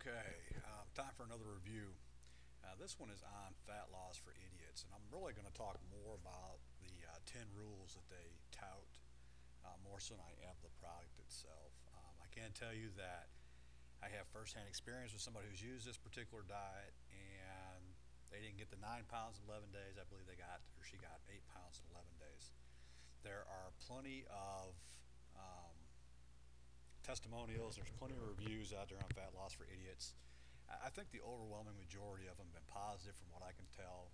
Okay, time for another review. This one is on fat loss for idiots, and I'm really going to talk more about the 10 rules that they tout more so than I am the product itself. I can tell you that I have firsthand experience with somebody who's used this particular diet, and they didn't get the 9 pounds in 11 days. I believe they got, or she got 8 pounds in 11 days. There are plenty of testimonials. There's plenty of reviews out there on fat loss for idiots. I think the overwhelming majority of them have been positive from what I can tell,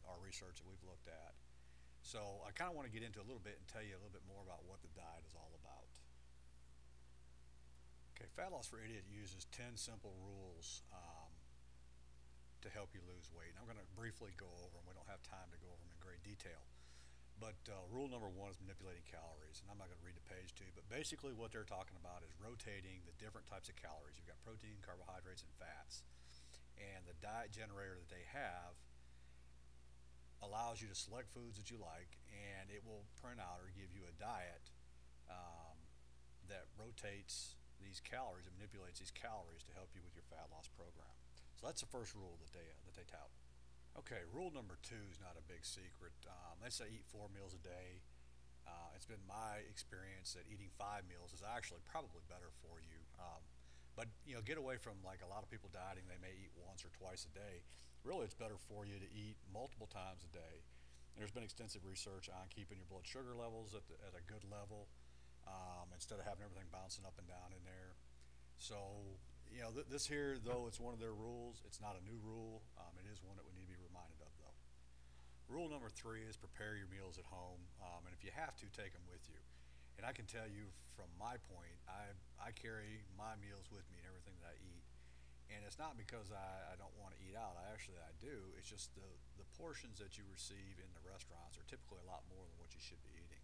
our research that we've looked at. So I kind of want to get into a little bit and tell you a little bit more about what the diet is all about. Okay, Fat Loss for Idiot uses 10 simple rules to help you lose weight. And I'm going to briefly go over them. We don't have time to go over them in great detail. But rule number one is manipulating calories, and I'm not going to read the page to you, but basically what they're talking about is rotating the different types of calories. You've got protein, carbohydrates, and fats. And the diet generator that they have allows you to select foods that you like, and it will print out or give you a diet um, that rotates these calories and manipulates these calories to help you with your fat loss program. So that's the first rule that they tout. Okay, rule number two is not a big secret. They say eat 4 meals a day. It's been my experience that eating 5 meals is actually probably better for you. But get away from like a lot of people dieting. They may eat once or twice a day. Really, it's better for you to eat multiple times a day. And there's been extensive research on keeping your blood sugar levels at a good level instead of having everything bouncing up and down in there. So, this here, though it's one of their rules, it's not a new rule. It is one that we need to be reminded of, though. Rule number three is prepare your meals at home, and if you have to, take them with you. And I can tell you from my point, I carry my meals with me and everything that I eat. And it's not because I don't want to eat out. I do. It's just the portions that you receive in the restaurants are typically a lot more than what you should be eating.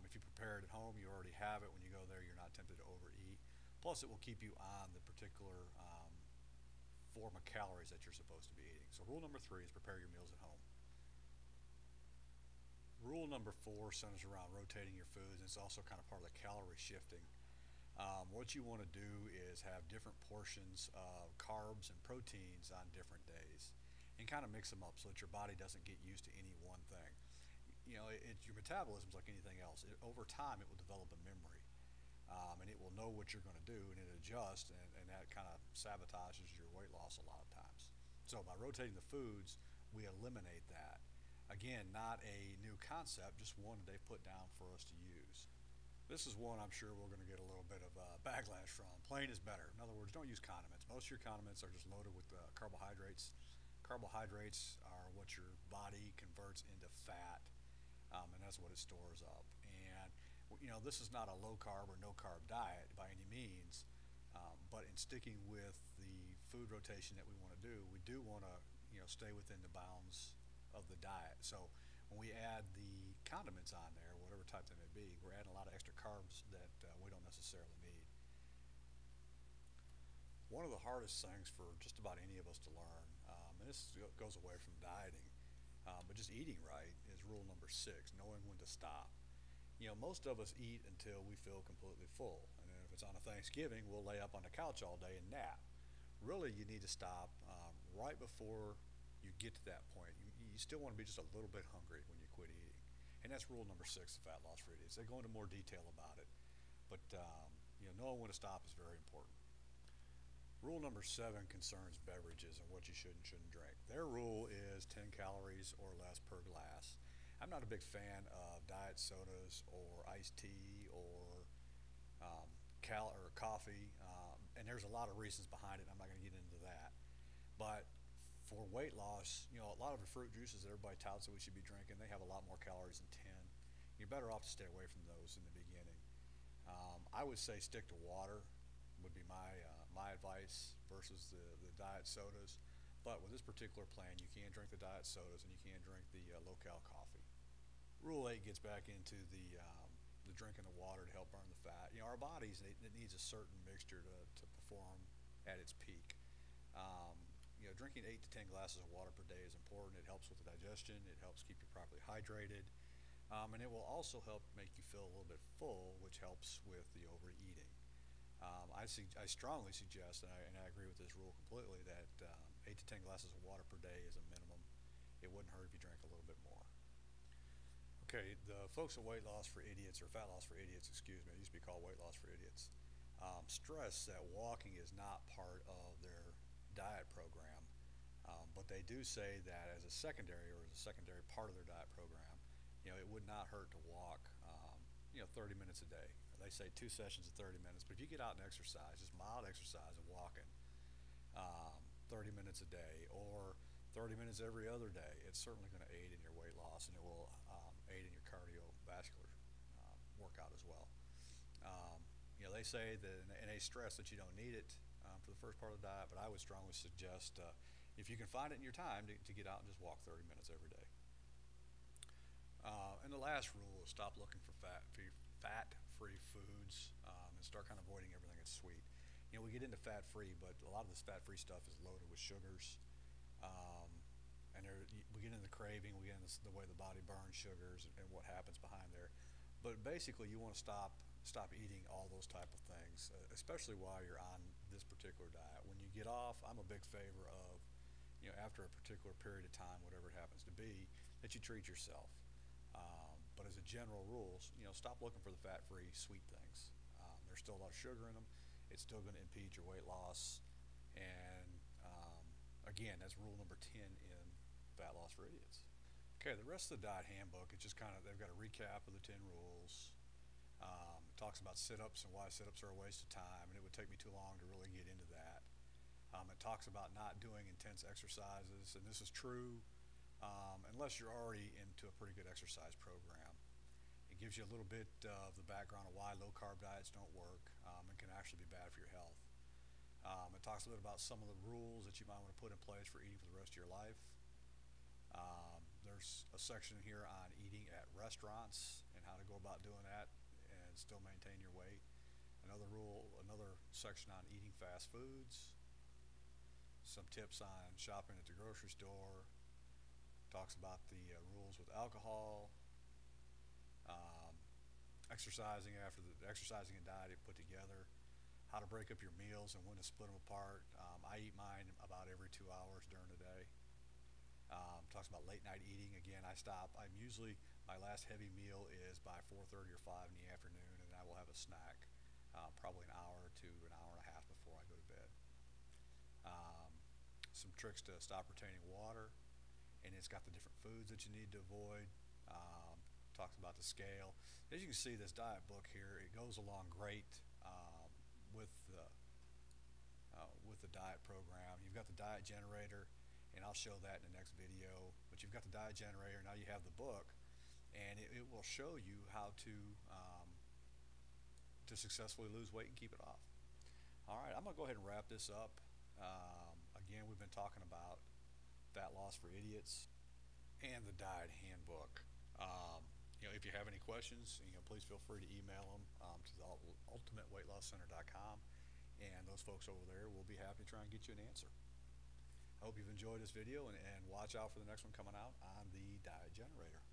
If you prepare it at home, you already have it. When you go there, you're not tempted to overeat. Plus, it will keep you on the particular form of calories that you're supposed to be eating. So, rule number three is prepare your meals at home. Rule number four centers around rotating your foods. It's also kind of part of the calorie shifting. What you want to do is have different portions of carbs and proteins on different days and kind of mix them up so that your body doesn't get used to any one thing. Your metabolism's like anything else. Over time, it will develop a memory, and it will know what you're going to do, and it adjusts, and that kind of sabotages your weight loss a lot of times. So by rotating the foods, we eliminate that. Again, not a new concept, just one that they've put down for us to use. This is one I'm sure we're going to get a little bit of backlash from. Plain is better. In other words, don't use condiments. Most of your condiments are just loaded with carbohydrates. Carbohydrates are what your body converts into fat, and that's what it stores up. And this is not a low carb or no carb diet by any means, but in sticking with the food rotation that we want to do, we do want to stay within the bounds of the diet. So when we add the condiments on there, whatever type they may be, we're adding a lot of extra carbs that we don't necessarily need. One of the hardest things for just about any of us to learn, and this goes away from dieting, but just eating right, is rule number six, knowing when to stop. Most of us eat until we feel completely full. And then if it's on a Thanksgiving, we'll lay up on the couch all day and nap. Really, you need to stop right before you get to that point. You still want to be just a little bit hungry when you quit eating. And that's rule number six of fat loss for idiots. They go into more detail about it. But, knowing when to stop is very important. Rule number seven concerns beverages and what you should and shouldn't drink. Their rule is 10 calories or less per glass. I'm not a big fan of diet sodas or iced tea or or coffee, and there's a lot of reasons behind it. I'm not going to get into that. But for weight loss, a lot of the fruit juices that everybody touts that we should be drinking, they have a lot more calories than 10. You're better off to stay away from those in the beginning. I would say stick to water would be my advice versus the diet sodas. But with this particular plan, you can drink the diet sodas and you can drink the low-cal coffee. Rule 8 gets back into the drinking the water to help burn the fat. Our bodies, it needs a certain mixture to perform at its peak. Drinking 8 to 10 glasses of water per day is important. It helps with the digestion. It helps keep you properly hydrated. And it will also help make you feel a little bit full, which helps with the overeating. I strongly suggest, and I agree with this rule completely, that 8 to 10 glasses of water per day is a minimum. It wouldn't hurt if you drank a little bit more. Okay, the folks at Weight Loss for Idiots, or Fat Loss for Idiots, excuse me, it used to be called Weight Loss for Idiots, stress that walking is not part of their diet program, but they do say that as a secondary, or as a secondary part of their diet program, it would not hurt to walk, 30 minutes a day. They say 2 sessions of 30 minutes, but if you get out and exercise, just mild exercise of walking, 30 minutes a day, or 30 minutes every other day, it's certainly going to aid in your weight loss, and it will aid in your cardiovascular workout as well. They say that, and they stress that you don't need it for the first part of the diet, but I would strongly suggest, if you can find it in your time, to get out and just walk 30 minutes every day. And the last rule is stop looking for fat-free foods, and start kind of avoiding everything that's sweet. We get into fat-free, but a lot of this fat-free stuff is loaded with sugars. And we get into the craving, we get into the way the body burns sugars and what happens behind there. But basically, you want to stop eating all those type of things, especially while you're on this particular diet. When you get off, I'm a big favor of, after a particular period of time, whatever it happens to be, that you treat yourself. But as a general rule, stop looking for the fat-free sweet things. There's still a lot of sugar in them. It's still going to impede your weight loss. And again, that's rule number 10 in Fat Loss for Idiots. Okay, the rest of the diet handbook, it's just they've got a recap of the 10 rules. It talks about sit-ups and why sit-ups are a waste of time, and it would take me too long to really get into that. It talks about not doing intense exercises, and this is true unless you're already into a pretty good exercise program. It gives you a little bit of the background of why low-carb diets don't work and can actually be bad for your health. It talks a bit about some of the rules that you might want to put in place for eating for the rest of your life. There's a section here on eating at restaurants and how to go about doing that and still maintain your weight. Another section on eating fast foods. Some tips on shopping at the grocery store. Talks about the rules with alcohol. Exercising and diet put together. How to break up your meals and when to split them apart. I eat mine about every 2 hours during the day. Talks about late night eating. Again, my last heavy meal is by 4:30 or 5 in the afternoon, and I will have a snack probably an hour to an hour and a half before I go to bed. Some tricks to stop retaining water, and it's got the different foods that you need to avoid. Talks about the scale. As you can see, this diet book here, it goes along great with the diet program. You've got the diet generator, and I'll show that in the next video. But you've got the diet generator, now you have the book, and it will show you how to successfully lose weight and keep it off. All right, I'm going to go ahead and wrap this up. Again, we've been talking about Fat Loss for Idiots and the diet handbook. If you have any questions, please feel free to email them to the ultimateweightlosscenter.com, and those folks over there will be happy to try and get you an answer. I hope you've enjoyed this video, and watch out for the next one coming out on the diet generator.